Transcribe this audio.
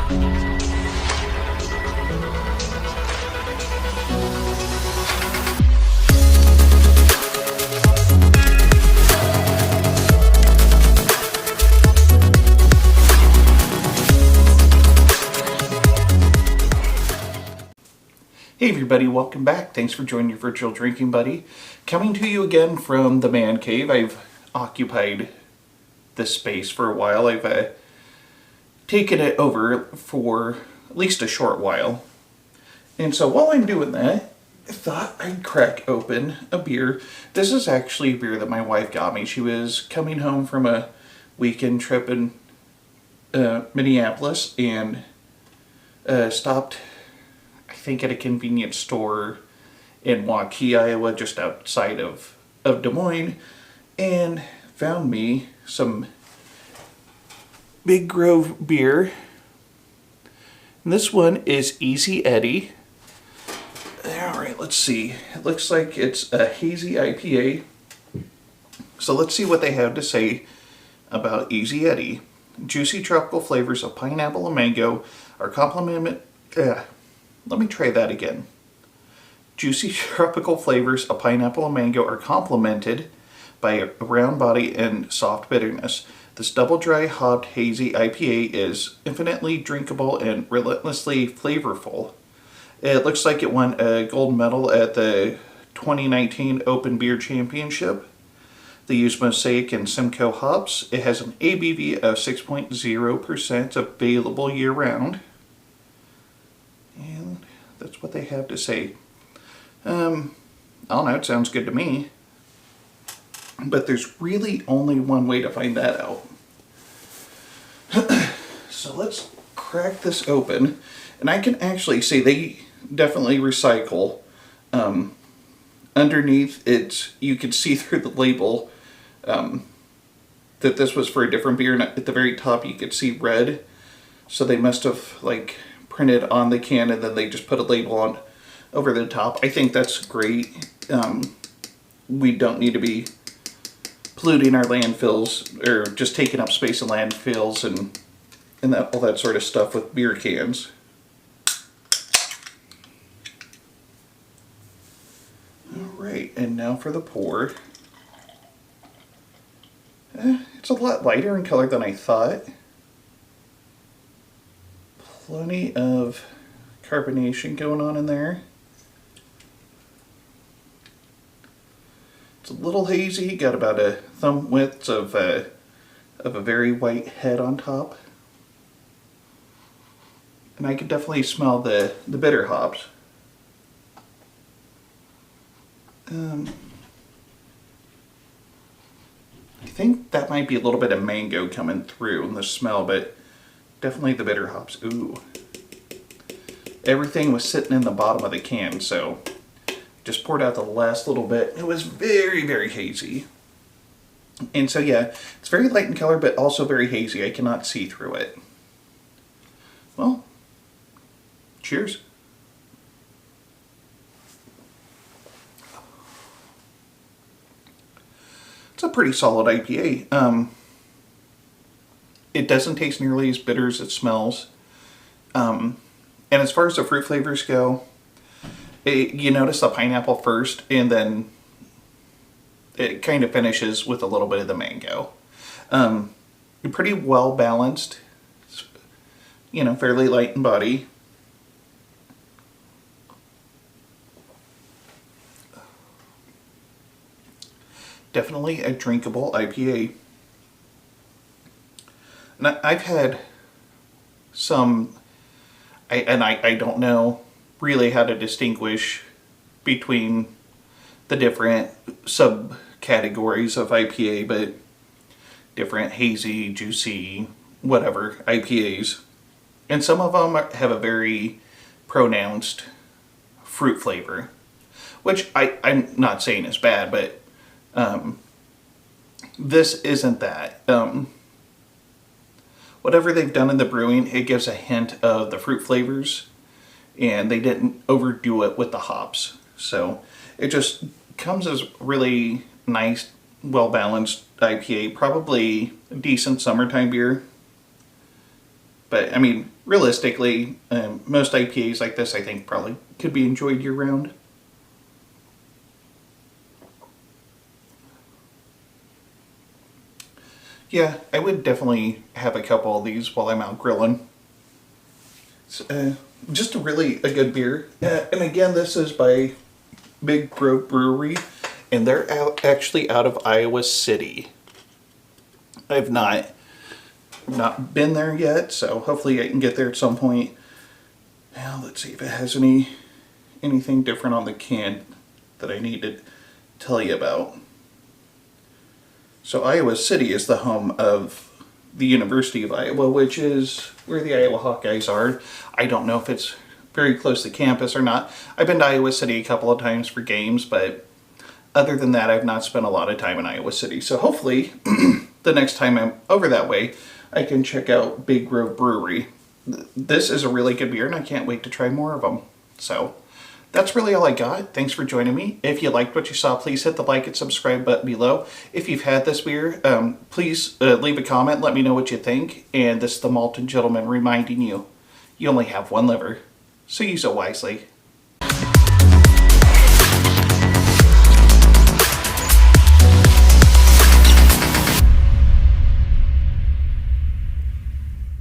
Hey everybody, welcome back. Thanks for joining your virtual drinking buddy. Coming to you again from the man cave. I've occupied this space for a while. I've taken it over for at least a short while. And so while I'm doing that, I thought I'd crack open a beer. This is actually a beer that my wife got me. She was coming home from a weekend trip in Minneapolis and stopped, I think, at a convenience store in Waukee, Iowa, just outside of Des Moines, and found me some Big Grove beer. And this one is Easy Eddy. Alright, let's see. It looks like it's a hazy IPA. So let's see what they have to say about Easy Eddy. Juicy tropical flavors of pineapple and mango are complemented. Let me try that again. Juicy tropical flavors of pineapple and mango are complemented by a round body and soft bitterness. This double dry hopped hazy IPA is infinitely drinkable and relentlessly flavorful. It looks like it won a gold medal at the 2019 Open Beer Championship. They use Mosaic and Simcoe hops. It has an ABV of 6.0%, available year-round. And that's what they have to say. I don't know, it sounds good to me. But there's really only one way to find that out. So let's crack this open. And I can actually see they definitely recycle. Underneath it, you can see through the label that this was for a different beer. And at the very top you could see red. So they must have printed on the can and then they just put a label on over the top. I think that's great. We don't need to be polluting our landfills or just taking up space in landfills and all that sort of stuff with beer cans. Alright, and now for the pour. It's a lot lighter in color than I thought. Plenty of carbonation going on in there. It's a little hazy, got about a thumb width of a very white head on top. And I can definitely smell the bitter hops. I think that might be a little bit of mango coming through in the smell, but definitely the bitter hops. Ooh. Everything was sitting in the bottom of the can, so just poured out the last little bit. It was very, very hazy. And so yeah, it's very light in color, but also very hazy. I cannot see through it. Well, cheers. It's a pretty solid IPA. It doesn't taste nearly as bitter as it smells. And as far as the fruit flavors go, you notice the pineapple first, and then it kind of finishes with a little bit of the mango. Pretty well balanced, fairly light in body. Definitely a drinkable IPA. And I've had some, I don't know really how to distinguish between the different subcategories of IPA, but different hazy, juicy, whatever IPAs. And some of them have a very pronounced fruit flavor, which I'm not saying is bad, but this isn't that. Whatever they've done in the brewing, it gives a hint of the fruit flavors, and they didn't overdo it with the hops. So it just comes as really nice, well-balanced IPA, probably a decent summertime beer. But I mean, realistically, most IPAs like this I think probably could be enjoyed year round. Yeah, I would definitely have a couple of these while I'm out grilling. It's, just a good beer. And again, this is by Big Grove Brewery, and they're actually out of Iowa City. I've not been there yet, so hopefully I can get there at some point. Now let's see if it has anything different on the can that I need to tell you about. So Iowa City is the home of the University of Iowa, which is where the Iowa Hawkeyes are. I don't know if it's very close to campus or not. I've been to Iowa City a couple of times for games, but other than that, I've not spent a lot of time in Iowa City. So hopefully, the next time I'm over that way, I can check out Big Grove Brewery. This is a really good beer, and I can't wait to try more of them. So that's really all I got. Thanks for joining me. If you liked what you saw, please hit the like and subscribe button below. If you've had this beer, please leave a comment. Let me know what you think. And this is the Malted Gentleman reminding you, you only have one liver, so use it wisely.